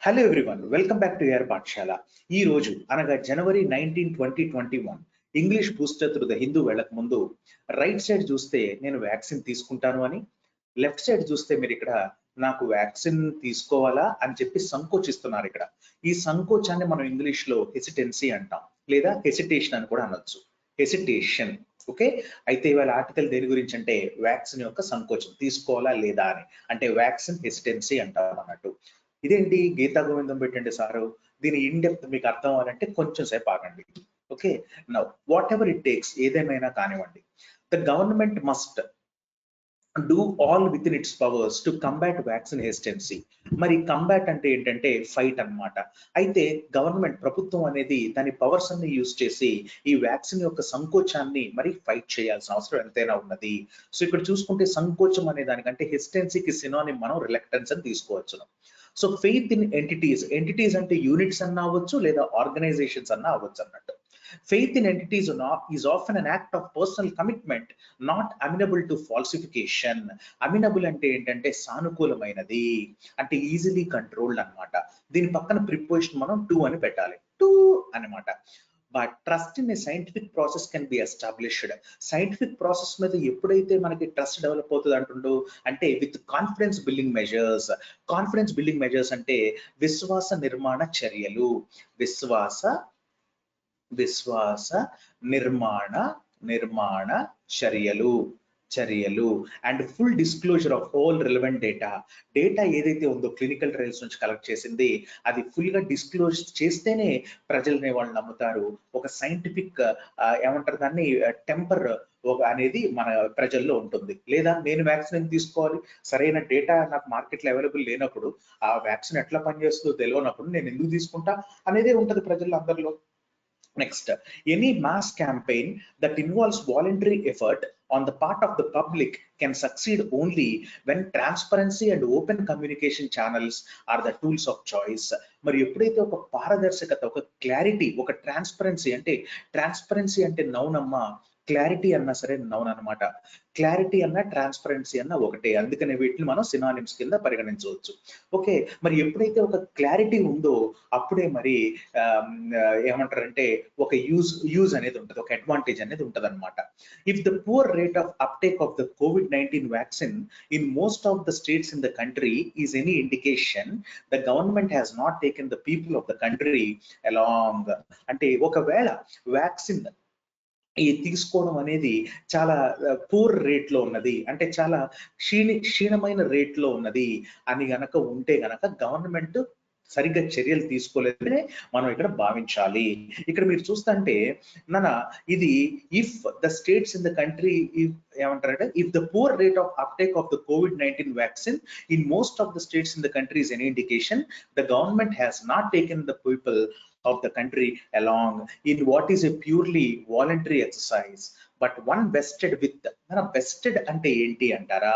Hello everyone, welcome back to air పాఠశాల. ఈ రోజు అనగా జనవరి 19, 2021 English booster through the Hindu వెళ్ళక ముందు రైట్ సైడ్ చూస్తే నేను వ్యాక్సిన్ తీసుకుంటాను అని, లెఫ్ట్ సైడ్ చూస్తే మీరు ఇక్కడ నాకు వ్యాక్సిన్ తీసుకోవాలా అని చెప్పి సంకోచిస్తున్నారు. ఇక్కడ ఈ సంకోచాన్ని మనం ఇంగ్లీష్ లో హెసిటెన్సీ అంటాం, లేదా హెసిటేషన్ అని కూడా అనొచ్చు. హెసిటేషన్. ఓకే, అయితే ఇవాళ ఆర్టికల్ దేని గురించి అంటే వ్యాక్సిన్ యొక్క సంకోచం, తీసుకోవాలా లేదా అని. అంటే వ్యాక్సిన్ హెసిటెన్సీ అంటాం అన్నట్టు. ఇదేంటి గీతా గోవిందం పెట్టండి సారు, దీని ఇన్ డెప్త్ మీకు అర్థం అవ్వాలంటే కొంచెం సేపు ఆగండి. Okay, now what ever it takes, ఏదేమైనా కానివ్వండి, the government must do all with in it's powers to combat vaccine hesitancy. మరి కంబాట్ అంటే ఏంటంటే ఫైట్ అన్నమాట. అయితే గవర్నమెంట్, ప్రభుత్వం అనేది దాని పవర్స్ అన్ని యూజ్ చేసి ఈ వ్యాక్సిన్ యొక్క సంకోచాన్ని మరి ఫైట్ చేయాల్సిన అవసరం ఎంతైనా ఉన్నది. సో ఇక్కడ చూసుకుంటే సంకోచం అనే దానికంటే హెసిటెన్సీకి సినోనిమ్ మనం రిలక్టెన్స్ అని తీసుకోవచ్చును. సో ఫెయిత్ ఇన్ ఎంటిటీస్ అంటే యూనిట్స్ అన్నా అవ్వచ్చు, లేదా ఆర్గనైజేషన్స్ అన్నా అవ్వచ్చు అన్నట్టు. Faith in entities is often an act of personal commitment, not amenable to falsification. Amenable అంటే ఏంటంటే సానుకూలమైనది, అంటే ఈజీలీ కంట్రోల్డ్ అన్నమాట. దీని పక్కన ప్రిపోజిషన్ మనం టు అని పెట్టాలి, టు అన్నమాట. But trust in a scientific process can be established. Scientific process మీద ఎప్పుడైతే మనకి ట్రస్ట్ డెవలప్ అవుతుంది అంటుండో అంటే with confidence building measures. Confidence building measures అంటే విశ్వాస నిర్మాణ చర్యలు, విశ్వాస నిర్మాణ చర్యలు and full disclosure of all relevant data ఏదైతే ఉందో క్లినికల్ ట్రయల్స్ నుంచి కలెక్ట్ చేసింది అది ఫుల్ గా డిస్క్లోజ్ చేస్తేనే ప్రజలనే వాళ్ళు నమ్ముతారు. ఒక సైంటిఫిక్ ఏమంటారు దాన్ని, టెంపర్ అనేది మన ప్రజల్లో ఉంటుంది. లేదా నేను వ్యాక్సిన్ తీసుకోవాలి, సరైన డేటా నాకు మార్కెట్లో అవైలబుల్ లేనప్పుడు, ఆ వ్యాక్సిన్ ఎట్లా పనిచేస్తుందో తెలియనప్పుడు నేను ఎందుకు తీసుకుంటా అనేదే ఉంటుంది ప్రజల్లో అందరిలో. Next, any mass campaign that involves voluntary effort on the part of the public can succeed only when transparency and open communication channels are the tools of choice. మరి ఎప్పుడైతే ఒక పారదర్శకత, ఒక క్లారిటీ, ఒక ట్రాన్స్పరెన్సీ అంటే నౌన్ అమ్మా, clarity అన్నా సరే నౌన్ అన్నమాట. క్లారిటీ అన్న ట్రాన్స్పరెన్సీ అన్న ఒకటే, అందుకనే వీటిని మనం సినానిమ్స్ కింద పరిగణించవచ్చు. ఓకే, మరి ఎప్పుడైతే ఒక క్లారిటీ ఉందో అప్పుడే మరి ఏమంటారంటే ఒక యూజ్ అనేది ఉంటుంది, ఒక అడ్వాంటేజ్ అనేది ఉంటుంది అనమాట. If the poor rate of uptake of the COVID-19 vaccine in most of the states in the country is any indication the government has not taken the people of the country along. అంటే ఒకవేళ vaccine ఈ తీసుకోవడం అనేది చాలా poor rate లో ఉన్నది, అంటే చాలా క్షీణమైన రేట్ లో ఉన్నది అని గనక ఉంటే గనక గవర్నమెంట్ సరిగ్గా చర్యలు తీసుకోలేదని మనం ఇక్కడ భావించాలి. ఇక్కడ మీరు చూస్తుంటే ఇది if the states in the country, ఏమంటారంటే if the poor rate of uptake of the COVID-19 vaccine in most of the states in the country is an indication the government has not taken the people of the country along in what is a purely voluntary exercise but one vested with. Vested అంటే ఏంటి అంటారా,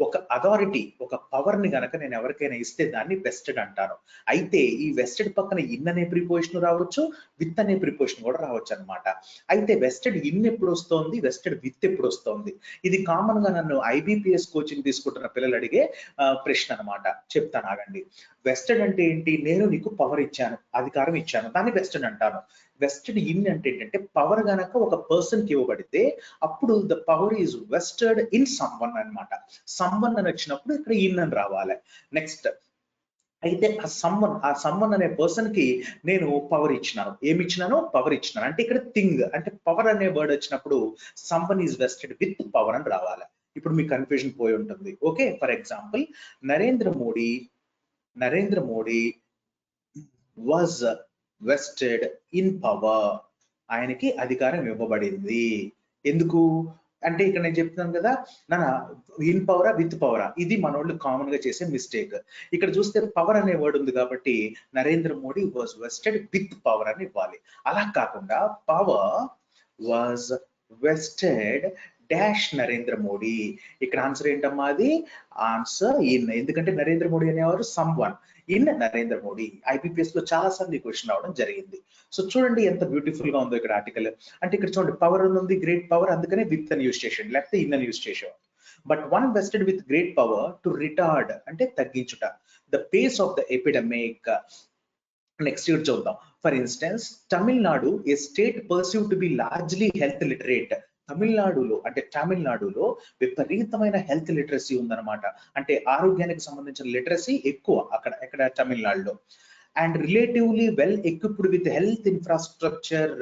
ఒక authority, ఒక power ని గనక నేను ఎవరికైనా ఇస్తే దాన్ని వెస్టెడ్ అంటాను. అయితే ఈ వెస్టెడ్ పక్కన ఇన్ అనే ప్రిపోజిషన్ రావచ్చు, విత్ అనే ప్రిపోజిషన్ కూడా రావచ్చు అనమాట. అయితే వెస్టెడ్ ఇన్ ఎప్పుడు వస్తోంది, వెస్టెడ్ విత్ ఎప్పుడు వస్తోంది, ఇది కామన్ గా నన్ను IBPS కోచింగ్ తీసుకుంటున్న పిల్లలు అడిగే ప్రశ్న అనమాట. చెప్తాను ఆగండి. వెస్టెడ్ అంటే ఏంటి, నేను నీకు పవర్ ఇచ్చాను, అధికారం ఇచ్చాను, దాన్ని వెస్టెడ్ అంటాను. వెస్టెడ్ ఇన్ అంటే ఏంటంటే పవర్ గనక ఒక పర్సన్ కి ఇవ్వబడితే అప్పుడు the power is vested in someone అన్నమాట. సమ్వన్ అని వచ్చినప్పుడు ఇక్కడ ఇన్ అని రావాలి. నెక్స్ట్, అయితే ఆ సమ్వన్ అనే పర్సన్ కి నేను పవర్ ఇచ్చినాను, ఏమి ఇచ్చినాను, పవర్ ఇచ్చినాను. అంటే ఇక్కడ థింగ్ అంటే పవర్ అనే వర్డ్ వచ్చినప్పుడు someone is vested with power అని రావాలి. ఇప్పుడు మీకు కన్ఫ్యూజన్ పోయి ఉంటుంది. Okay, for example Narendra Modi was vested in power. ఆయనకి అధికారం ఇవ్వబడింది. ఎందుకు అంటే ఇక్కడ నేను చెప్తున్నాను కదా ఇన్ పవరా విత్ పవరా, ఇది మనోళ్ళు కామన్ గా చేసే మిస్టేక్. ఇక్కడ చూస్తే పవర్ అనే వర్డ్ ఉంది కాబట్టి Narendra Modi was vested with power అని ఇవ్వాలి. అలా కాకుండా power was vested dash Narendra Modi. ఇక్కడ ఆన్సర్ ఏంటమ్మా, అది ఆన్సర్ ఇన్. ఎందుకంటే నరేంద్ర మోడీ అనేవారు someone, in Narendra Modi. IBPS లో చాలా సార్లు ఈ క్వశ్చన్ రావడం జరిగింది. సో చూడండి ఎంత బ్యూటిఫుల్ గా ఉందో ఇక్కడ ఆర్టికల్. అంటే ఇక్కడ చూడండి పవర్ ఉంది, గ్రేట్ పవర్, అందుకనే విత్ అని యూజ్ చేసాడు, లేకపోతే ఇన్ అని యూజ్ చేసాడు. But one vested with great power to retard అంటే తగ్గించుట the pace of the epidemic. Next year చూద్దాం. For instance, Tamil Nadu a state perceived to be largely health literate. తమిళనాడులో విపరీతమైన హెల్త్ లిటరసీ ఉందన్నమాట. అంటే ఆరోగ్యానికి సంబంధించిన లిటరసీ ఎక్కువ ఎక్కడ తమిళనాడులో. And relatively well equipped with health infrastructure.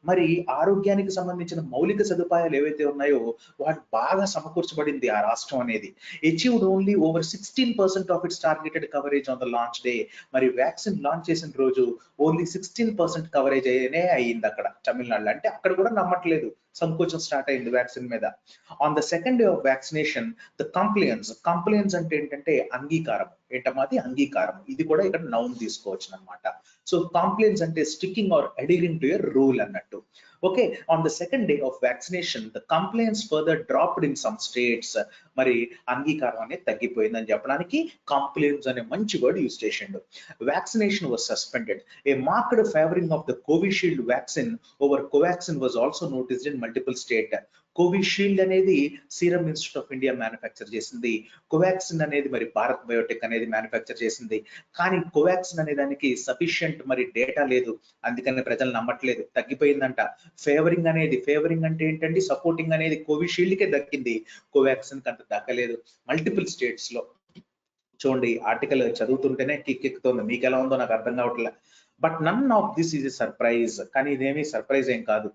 మరి ఆరోగ్యానికి సంబంధించిన మౌలిక సదుపాయాలు ఏవైతే ఉన్నాయో వాటి బాగా సమకూర్చబడింది ఆ రాష్ట్రం అనేది. Achieved only over 16% of it's targeted coverage on the launch day. మరి వ్యాక్సిన్ లాంచ్ చేసిన రోజు ఓన్లీ 16% కవరేజ్ అయ్యేనే అయ్యింది అక్కడ తమిళనాడులో. అంటే అక్కడ కూడా నమ్మట్లేదు, సంకోచం స్టార్ట్ అయింది వ్యాక్సిన్ మీద. On the second day of vaccination the compliance అంటే ఏంటంటే అంగీకారం. ఏంటమాది అంగీకారం, ఇది కూడా ఇక్కడ నౌన్ తీసుకోవచ్చు అనమాట. సో కంప్లైన్స్ అంటే sticking or adhering to a rule అన్నట్టు. Okay, on the second day of vaccination the compliance further dropped in some states. మరి అంగీకారం అనేది తగ్గిపోయిందని చెప్పడానికి కంప్లైన్స్ అనే మంచి వర్డ్ యూజ్ చేసిండు. Vaccination was suspended. A marked favouring of the Covishield vaccine over Covaxin was also noticed in multiple state. Covishield అనేది Serum Institute of India manufacture చేసింది, కోవాక్సిన్ అనేది మరి భారత్ బయోటెక్ అనేది మ్యానుఫ్యాక్చర్ చేసింది. కానీ కోవాక్సిన్ అనే దానికి సఫిషియంట్ మరి డేటా లేదు, అందుకని ప్రజలు నమ్మట్లేదు, తగ్గిపోయిందంట. ఫేవరింగ్ అంటే ఏంటంటే సపోర్టింగ్ అనేది కోవిషీల్డ్ కే దక్కింది, కోవాక్సిన్ కి అంత దక్కలేదు మల్టిపుల్ స్టేట్స్ లో. చూడండి, ఆర్టికల్ చదువుతుంటేనే కిక్కుతోంది, మీకు ఎలా ఉందో నాకు అర్థం కావట్లే. But none of this is a surprise. కానీ ఇదేమీ సర్ప్రైజ్ ఏం కాదు.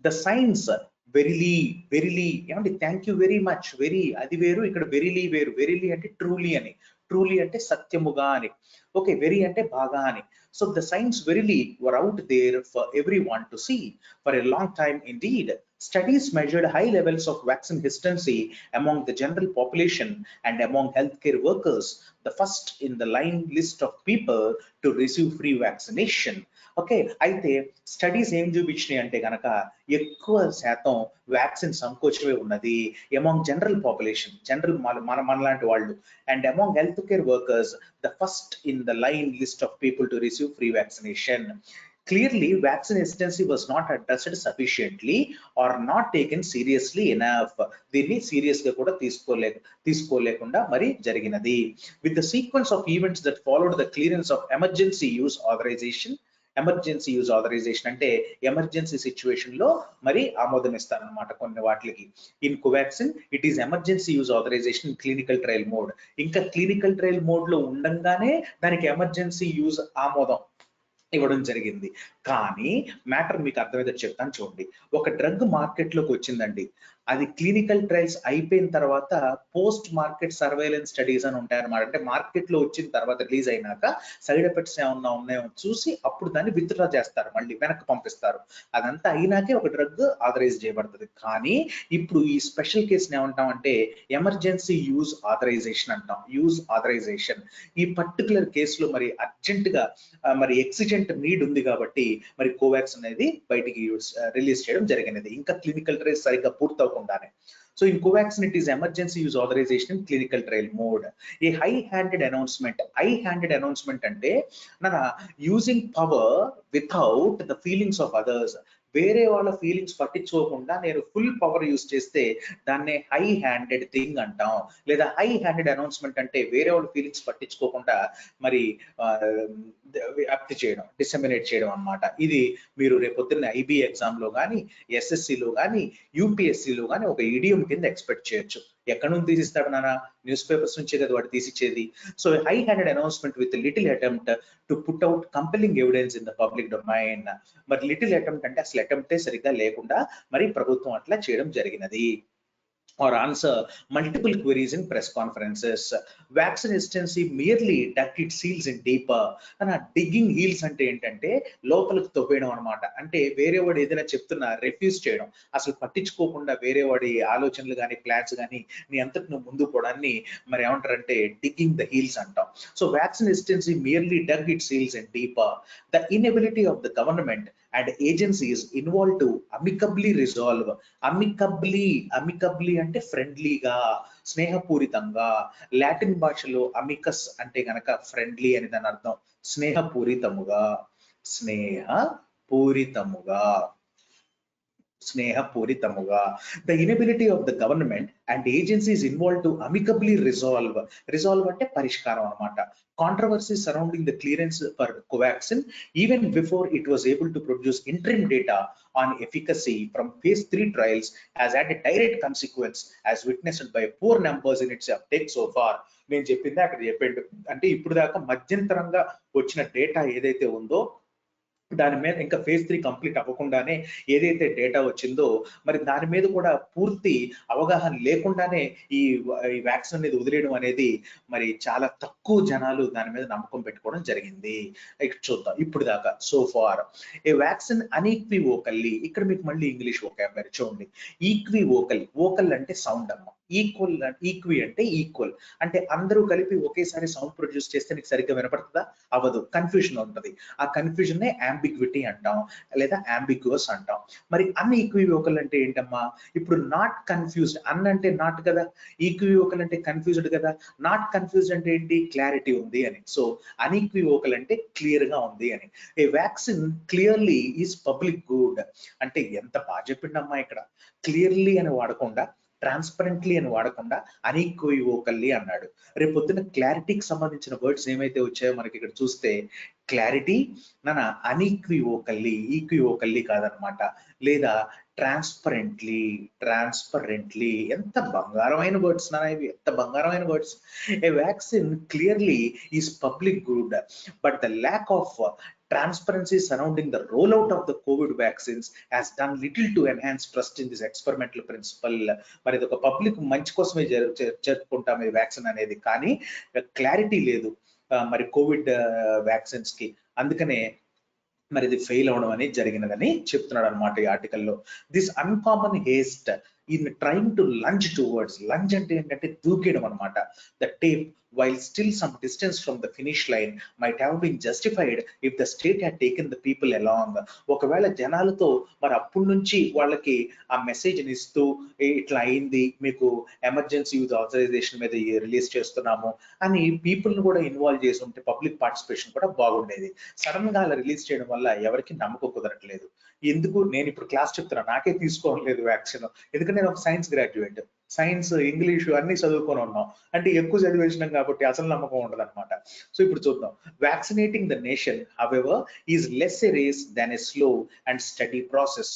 ద సైన్స్ వెరీలీ ఏమంటే thank you very much, very అది వేరు, ఇక్కడ వెరీలీ వేరు. వెరీలీ అంటే ట్రూలీ అని, ట్రూలీ అంటే సత్యముగా అని, ఓకే, వెరీ అంటే బాగా అని. So the science verily were out there for everyone to see for a long time indeed. Studies measured high levels of vaccine hesitancy among the general population and among healthcare workers, the first in the line list of people to receive free vaccination. Okay, అయితే studies ఏం చూపించినాయి అంటే కనుక ఎక్కువ శాతం vaccine సంకోచమే ఉన్నది among general population, general మనలాంటి వాళ్ళు, and among health care workers the first in the line list of people to receive free vaccination. Clearly, vaccine hesitancy was not addressed sufficiently or not taken seriously enough. దీన్ని serious గా కూడా తీసుకోలేకుండా మరి జరిగినది. With the sequence of events that followed the clearance of emergency use authorization అంటే emergency situation లో మరి ఆమోదం ఇస్తారనమాట కొన్ని వాటికి. In Covaxin it is emergency use authorization clinical trial mode. ఇంకా క్లినికల్ ట్రయల్ మోడ్ లో ఉండంగానే దానికి ఎమర్జెన్సీ యూజ్ ఆమోదం ఇవ్వడం జరిగింది. కానీ మ్యాటర్ మీకు అర్థమైతే చెప్తాను చూడండి. ఒక డ్రగ్ మార్కెట్ లోకి వచ్చిందండి, అది క్లినికల్ ట్రయల్స్ అయిపోయిన తర్వాత పోస్ట్ మార్కెట్ సర్వేలెన్స్ స్టడీస్ అని ఉంటాయన్నమాట. అంటే మార్కెట్ లో వచ్చిన తర్వాత రిలీజ్ అయినాక సైడ్ ఎఫెక్ట్స్ ఏమన్నా ఉన్నాయో చూసి అప్పుడు దాన్ని విత్డ్రా చేస్తారు, మళ్ళీ వెనక్కి పంపిస్తారు. అదంతా అయినాకే ఒక డ్రగ్ ఆథరైజ్ చేయబడుతుంది. కానీ ఇప్పుడు ఈ స్పెషల్ కేసుని ఏమంటామంటే ఎమర్జెన్సీ యూజ్ ఆథరైజేషన్ అంటాం. యూజ్ ఆథరైజేషన్ ఈ పర్టికులర్ కేసులో మరి అర్జెంట్ గా మరి ఎక్సిజెంట్ నీడ్ ఉంది కాబట్టి మరి కోవాక్సిన్ అనేది బయటికి రిలీజ్ చేయడం జరిగినది, ఇంకా క్లినికల్ ట్రయల్స్ సరిగ్గా పూర్తవకుండానే. So in Covaxin, it is emergency use authorization in clinical trial mode. A high-handed announcement అంటే నా using power without the feelings of others. వేరే వాళ్ళ ఫీలింగ్స్ పట్టించుకోకుండా నేను ఫుల్ పవర్ యూజ్ చేస్తే దాన్నే హై హ్యాండెడ్ థింగ్ అంటాం. లేదా హై హ్యాండెడ్ అనౌన్స్మెంట్ అంటే వేరే వాళ్ళ ఫీలింగ్స్ పట్టించుకోకుండా మరి వ్యాప్తి చేయడం, డిసెమినేట్ చేయడం అన్నమాట. ఇది మీరు రేపొద్దున్న ఐబీ ఎగ్జామ్ లో కానీ, ఎస్ఎస్సిలో కానీ, యూపీఎస్సీలో కానీ ఒక ఇడియం కింద ఎక్స్పెక్ట్ చేయొచ్చు. ఎక్కడ నుంచి తీసిస్తాడు నాన్న? న్యూస్ పేపర్స్ నుంచే కదా వాడు తీసిచ్చేది. So high handed announcement with little attempt to put out compelling evidence in the public domain. మరి లిటిల్ అటెంప్ట్ అంటే అసలు అటెంప్టే సరిగ్గా లేకుండా మరి ప్రభుత్వం అట్లా చేయడం జరిగినది. or answer multiple queries in press conferences. Vaccine hesitancy merely ducked its heels in deeper. Digging heels ante entante lopaliki తొప్పేయడం అన్నమాట. అంటే వేరే వాడు ఏదైనా చెప్తున్నా రిఫ్యూజ్ చేయడం, అసలు పట్టించుకోకుండా వేరే వాడి ఆలోచనలు కానీ ప్లాన్స్ కానీ నీ అంతకు నువ్వు ముందు పోవడాన్ని మరి ఏమంటారంటే డిగ్గింగ్ ద హీల్స్ అంటాం. So vaccine hesitancy merely dug its heels in deeper. The inability of the government and agencies involved to amicably resolve. amicably అంటే ఫ్రెండ్లీగా, స్నేహపూరితంగా. లాటిన్ భాషలో అమికస్ అంటే గనక ఫ్రెండ్లీ అని దాని అర్థం. స్నేహపూరితముగా. స్నేహపూరితముగా. The inability of the government and agencies involve to amicably resolve అంటే పరిష్కారం అన్నమాట. Controversy surrounding the clearance for Covaxin even before it was able to produce interim data on efficacy from phase 3 trials has had a direct consequence as witnessed by poor numbers in its uptake so far. నేను చెప్పింది అక్కడ చెప్పండి. అంటే ఇప్పుడు దాకా మధ్యంతరంగా వచ్చిన data ఏదైతే ఉందో దాని మీద ఇంకా phase 3 కంప్లీట్ అవ్వకుండానే ఏదైతే డేటా వచ్చిందో మరి దాని మీద కూడా పూర్తి అవగాహన లేకుండానే ఈ వ్యాక్సిన్ అనేది వదిలేయడం అనేది మరి చాలా తక్కువ జనాలు దాని మీద నమ్మకం పెట్టుకోవడం జరిగింది. చూద్దాం ఇప్పుడు దాకా సో ఫార్ ఏ వ్యాక్సిన్ అన్ఈక్వివోకల్లీ. ఇక్కడ మీకు మళ్ళీ ఇంగ్లీష్ వొకాబులరీ చూడండి. వోకల్ అంటే సౌండ్ అమ్మ, ఈక్వి అంటే ఈక్వల్, అంటే అందరూ కలిపి ఒకేసారి సౌండ్ ప్రొడ్యూస్ చేస్తే నీకు సరిగ్గా వినపడుతుందా? అవ్వదు, కన్ఫ్యూజన్ ఉంటుంది. ఆ కన్ఫ్యూజన్ నే అంబిగ్విటీ అంటాం లేదా అంబిగ్యువస్ అంటాం. మరి అన్ఈక్వివోకల్ అంటే ఏంటమ్మా? ఇప్పుడు నాట్ కన్ఫ్యూజ్డ్, అన్ అంటే నాట్ కదా, ఈక్వివోకల్ అంటే కన్ఫ్యూజ్డ్ కదా. నాట్ కన్ఫ్యూజ్డ్ అంటే ఏంటి? క్లారిటీ ఉంది అని. సో అన్ఈక్వివోకల్ అంటే క్లియర్ గా ఉంది అని. A vaccine clearly is public good అంటే ఎంత బాగా చెప్పిండమ్మా ఇక్కడ. క్లియర్లీ అని వాడకుండా, ట్రాన్స్పరెంట్లీ అని వాడకుండా అన్ఈక్వివోకల్లీ అన్నాడు. రేపు పొద్దున క్లారిటీకి సంబంధించిన వర్డ్స్ ఏమైతే వచ్చాయో మనకి ఇక్కడ చూస్తే క్లారిటీ నానా అన్ఈక్వివోకల్లీ, ఈక్వివోకల్లీ కాదనమాట. లేదా ట్రాన్స్పరెంట్లీ ఎంత బంగారమైన వర్డ్స్ నానా ఇవి, ఎంత బంగారమైన words. A vaccine clearly is public good but the lack of transparency surrounding the rollout of the COVID vaccines has done little to enhance trust in this experimental principle. మరి ఇది ఒక public మంచి కోసమే జరుపుకుంటాం ఈ వ్యాక్సిన్ అనేది, కానీ clarity లేదు మరి కోవిడ్ వ్యాక్సిన్స్ కి. అందుకనే మరి ఇది ఫెయిల్ అవడం అనేది జరిగినదని చెప్తున్నాడు అనమాట ఈ ఆర్టికల్లో. This uncommon haste in trying to lunge towards, lunge అంటే ఏంటంటే దూకేయడం అనమాట. The tape while still some distance from the finish line might have been justified if the state had taken the people along. ఒకవేళ జనాలతో మరి అప్పటి నుంచి వాళ్ళకి ఆ మెసేజ్ ఇస్తూ ఇట్లా అయింది, మీకు ఎమర్జెన్సీ యూజ్ ఆథరైజేషన్ మీద రిలీజ్ చేస్తున్నాము అని పీపుల్ ను కూడా ఇన్వాల్వ్ చేసి ఉంటే పబ్లిక్ పార్టిసిపేషన్ కూడా బాగుండేది. సడన్ గా అలా రిలీజ్ చేయడం వల్ల ఎవరికి నమ్మకం కుదరట్లేదు. ఎందుకు నేను ఇప్పుడు క్లాస్ చెప్తున్నా, నాకే తీసుకోవట్లేదు వ్యాక్సిన్, ఎందుకంటే నేను ఒక సైన్స్ గ్రాడ్యుయేట్, సైన్స్ ఇంగ్లీషు అన్ని చదువుకొని ఉన్నాం, అంటే ఎక్కువ చదివేసినాం కాబట్టి అసలు నమ్మకం ఉండదు అనమాట. సో ఇప్పుడు చూద్దాం. Vaccinating the nation however is less a race than a slow and steady process.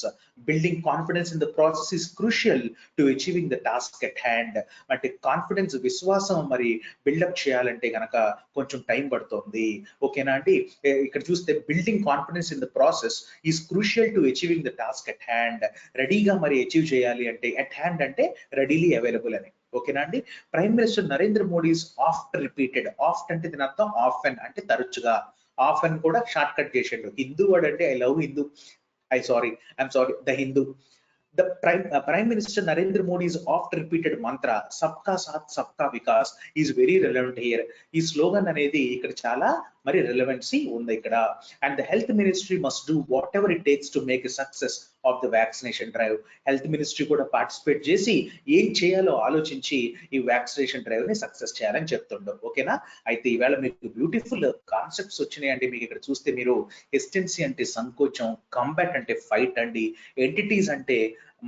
Building confidence in the process is crucial to achieving the task at hand. అంటే కాన్ఫిడెన్స్, విశ్వాసం మరి బిల్డప్ చేయాలంటే గనక కొంచెం టైం పడుతుంది. ఓకేనా అండి? ఇక్కడ చూస్తే building confidence in the process is crucial to achieving the task at hand. రెడీగా మరి అచీవ్ చేయాలి అంటే, అట్ హ్యాండ్ అంటే రెడీలీ అవైలబుల్ అని. ఓకేనా అండి? Prime minister Narendra Modi's ఆఫ్ట్ repeated, ఆఫ్ట్ అంటే దీని అర్థం ఆఫెన్ అంటే తరచుగా, ఆఫెన్ కూడా షార్ట్ కట్ చేసాడు. హిందూ వర్డ్ అంటే I love Hindu, I'm sorry the Hindu. The Prime Minister Narendra Modi's oft-repeated mantra "Sabka Saath Sabka Vikas" is very relevant here. ఈ స్లోగన్ అనేది ఇక్కడ చాలా మరి రెలెవెన్సీ ఉంది ఇక్కడ. And the Health Ministry must do whatever it takes to make a success of the vaccination drive. Health ministry కూడా participate చేసి ఏం చేయాలో ఆలోచించి ఈ వ్యాక్సినేషన్ డ్రైవ్ ని సక్సెస్ చేయాలని చెప్తుండ్రు. ఓకేనా? అయితే ఈవేళ మీకు బ్యూటిఫుల్ కాన్సెప్ట్స్ వచ్చినాయండి. మీకు ఇక్కడ చూస్తే మీరు హెస్టెన్సీ అంటే సంకోచం, కంబాట్ అంటే ఫైట్ అండి, ఎంటిటీస్ అంటే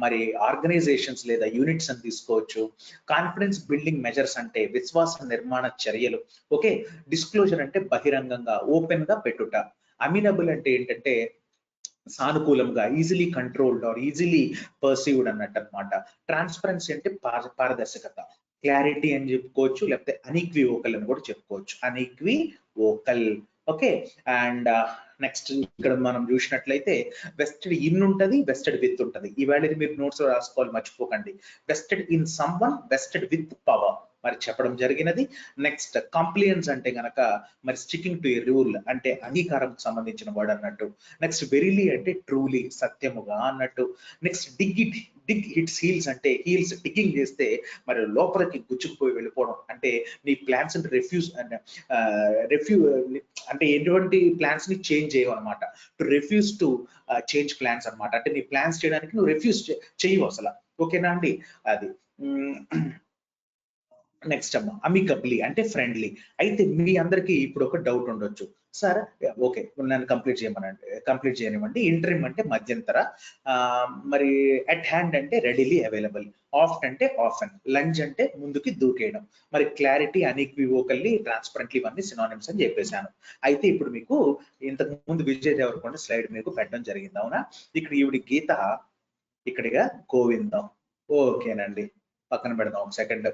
మరి ఆర్గనైజేషన్స్ లేదా యూనిట్స్ అని తీసుకోవచ్చు, కాన్ఫిడెన్స్ బిల్డింగ్ మెజర్స్ అంటే విశ్వాస నిర్మాణ చర్యలు, ఓకే, డిస్క్లోజర్ అంటే బహిరంగంగా ఓపెన్ గా పెట్టుట, అమినబుల్ అంటే ఏంటంటే సానుకూలంగా, easily controlled or easily perceived అన్నట్టు అనమాట. ట్రాన్స్పరెన్సీ అంటే పారదర్శకత, క్లారిటీ అని చెప్పుకోవచ్చు, లేకపోతే అన్ఈక్వివోకల్ అని కూడా చెప్పుకోవచ్చు. అన్ఈక్వివోకల్. ఓకే. అండ్ నెక్స్ట్ ఇక్కడ మనం చూసినట్లయితే వెస్టెడ్ ఇన్ ఉంటది, వెస్టెడ్ విత్ ఉంటది. ఈవేళ ఇది మీరు నోట్స్ లో రాసుకోవాలి, మర్చిపోకండి. Vested in some one, vested with power మరి చెప్పడం జరిగినది. నెక్స్ట్ కంప్లైన్స్ అంటే గనక మరి స్టికింగ్ టు ఏ రూల్ అంటే అంగీకారం సంబంధించిన వర్డ్ అన్నట్టు. నెక్స్ట్ వెరీలీ అంటే ట్రూలీ సత్యముగా అన్నట్టు. నెక్స్ట్ డిగ్ హిట్స్ హీల్స్ అంటే హీల్స్ డిగ్గింగ్ చేస్తే మరి లోపలికి గుచ్చుకుపోయి వెళ్ళిపోవడం, అంటే నీ ప్లాన్స్ అంటే ఎటువంటి ప్లాన్స్ ని చేంజ్ చేయవు అనమాట. To refuse to change plans అనమాట. అంటే నీ ప్లాన్స్ చేయడానికి నువ్వు రిఫ్యూజ్ చేయవు అసలు. ఓకేనా అండి? అది. నెక్స్ట్ అమ్మ అమికబ్లీ అంటే ఫ్రెండ్లీ. అయితే మీ అందరికి ఇప్పుడు ఒక డౌట్ ఉండొచ్చు, సార్ ఓకే, నన్ను కంప్లీట్ చేయనివ్వండి. ఇంటరిమ్ అంటే మధ్యంతర, మరి అట్ హ్యాండ్ అంటే రెడీలీ అవైలబుల్, ఆఫ్ట్ అంటే ఆఫెన్, లంజ్ అంటే ముందుకి దూకేయడం, మరి క్లారిటీ, అన్ఈక్వివోకల్లీ, ట్రాన్స్పరెంట్లీ ఇవన్నీ సినానిమ్స్ అని చెప్పేశాను. అయితే ఇప్పుడు మీకు ఇంతకు ముందు విజయ్ దేవరకొండ స్లైడ్ మీకు పెట్టడం జరిగింది, అవునా? ఇక్కడ ఈవిడి గీత, ఇక్కడిగా గోవిందం. ఓకేనండి, పక్కన పెడదాం ఒక సెకండ్.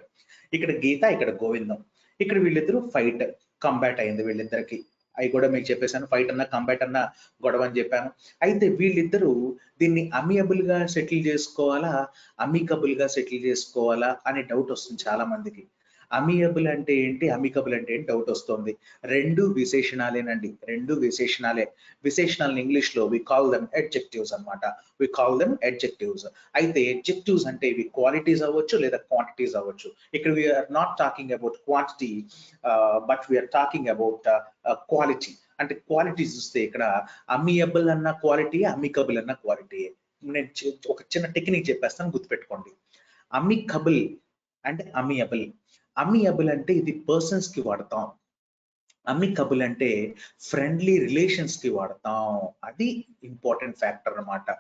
ఇక్కడ గీత, ఇక్కడ గోవిందం. ఇక్కడ వీళ్ళిద్దరూ ఫైట్, కంబాట్ అయింది వీళ్ళిద్దరికి. అవి కూడా మీకు చెప్పేశాను, ఫైట్ అన్నా కంబాట్ అన్నా గొడవ అని చెప్పాను. అయితే వీళ్ళిద్దరూ దీన్ని అమియబుల్ గా సెటిల్ చేసుకోవాలా, అమికబుల్ గా సెటిల్ చేసుకోవాలా అనే డౌట్ వస్తుంది చాలా మందికి. అమియబుల్ అంటే ఏంటి, అమికబుల్ అంటే ఏంటి డౌట్ వస్తుంది. రెండు విశేషణాలేనండి, రెండు విశేషణాలే. విశేషణాలను ఇంగ్లీష్ లో వి కాల్ దెమ్ అడ్జెక్టివ్స్ అన్నమాట. We call them adjectives. అయితే అడ్జెక్టివ్స్ అంటే ఇవి క్వాలిటీస్ అవ్వచ్చు లేదా క్వాంటిటీస్ అవ్వచ్చు. ఇక్కడ we're not talking about quantity, but we're talking about quality. అంటే క్వాలిటీ చూస్తే ఇక్కడ అమియబుల్ అన్న క్వాలిటీ, అమికబుల్ అన్న క్వాలిటీ. నేను ఒక చిన్న టెక్నిక్ చెప్పేస్తాను, గుర్తుపెట్టుకోండి. అమికబుల్ అంటే అమియబుల్. అమియబుల్ అంటే ఇది పర్సన్స్ కి వాడతాం, అమికబుల్ అంటే ఫ్రెండ్లీ రిలేషన్స్ కి వాడతాం. అది ఇంపార్టెంట్ ఫ్యాక్టర్ అన్నమాట.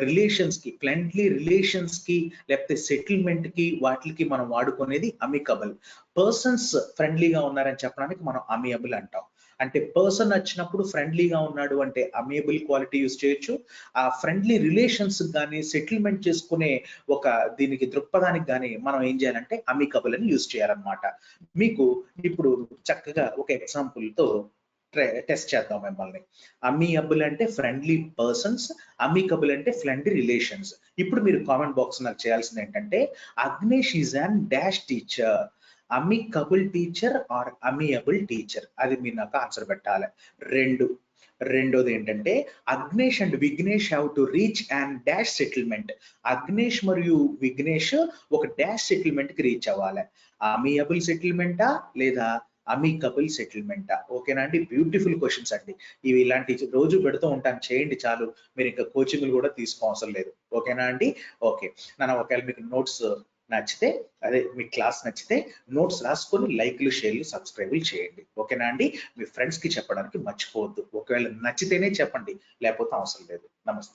రిలేషన్స్ కి, ఫ్రెండ్లీ రిలేషన్స్ కి, లేకపోతే సెటిల్మెంట్ కి, వాటికి మనం వాడుకునేది అమికబుల్. పర్సన్స్ ఫ్రెండ్లీగా ఉన్నారని చెప్పడానికి మనం అమియబుల్ అంటాం. అంటే పర్సన్ వచ్చినప్పుడు ఫ్రెండ్లీగా ఉన్నాడు అంటే అమియబుల్ క్వాలిటీ యూజ్ చేయొచ్చు. ఆ ఫ్రెండ్లీ రిలేషన్స్ కానీ, సెటిల్మెంట్ చేసుకునే ఒక దీనికి దృక్పథానికి కానీ మనం ఏం చేయాలంటే అమికబుల్ అని యూజ్ చేయాలన్నమాట. మీకు ఇప్పుడు చక్కగా ఒక ఎగ్జాంపుల్ తో టెస్ట్ చేద్దాం మిమ్మల్ని. అమియబుల్ అంటే ఫ్రెండ్లీ పర్సన్స్, అమికబుల్ అంటే ఫ్రెండ్లీ రిలేషన్స్. ఇప్పుడు మీరు కామెంట్ బాక్స్ నాకు చేయాల్సింది ఏంటంటే, Agnesh is an dash teacher, amicable teacher or amiable teacher, అది మీరు నాకు ఆన్సర్ పెట్టాలి. రెండోది ఏంటంటే, Agnesh and Vighnesh have to reach and dash settlement. Agnesh మరియు విఘ్నేష్ ఒక డాష్ సెటిల్మెంట్ కి రీచ్ అవ్వాలి. అమియబుల్ సెటిల్మెంటా లేదా అమికబుల్ సెటిల్మెంటా? ఓకేనా అండి? బ్యూటిఫుల్ క్వశ్చన్స్ అండి ఇవి. ఇలాంటి రోజు పెడుతూ ఉంటాను, చేయండి చాలు. మీరు ఇంకా కోచింగ్లు కూడా తీసుకోవసరం లేదు. ఓకేనా అండి? ఓకే. నన్ను ఒకవేళ మీకు నోట్స్ నచ్చితే, అదే మీ క్లాస్ నచ్చితే నోట్స్ రాసుకొని లైక్లు, షేర్లు, సబ్స్క్రైబ్లు చేయండి. ఓకేనా అండి? మీ ఫ్రెండ్స్ కి చెప్పడానికి మర్చిపోవద్దు. ఒకవేళ నచ్చితేనే చెప్పండి, లేకపోతే అవసరం లేదు. నమస్తే.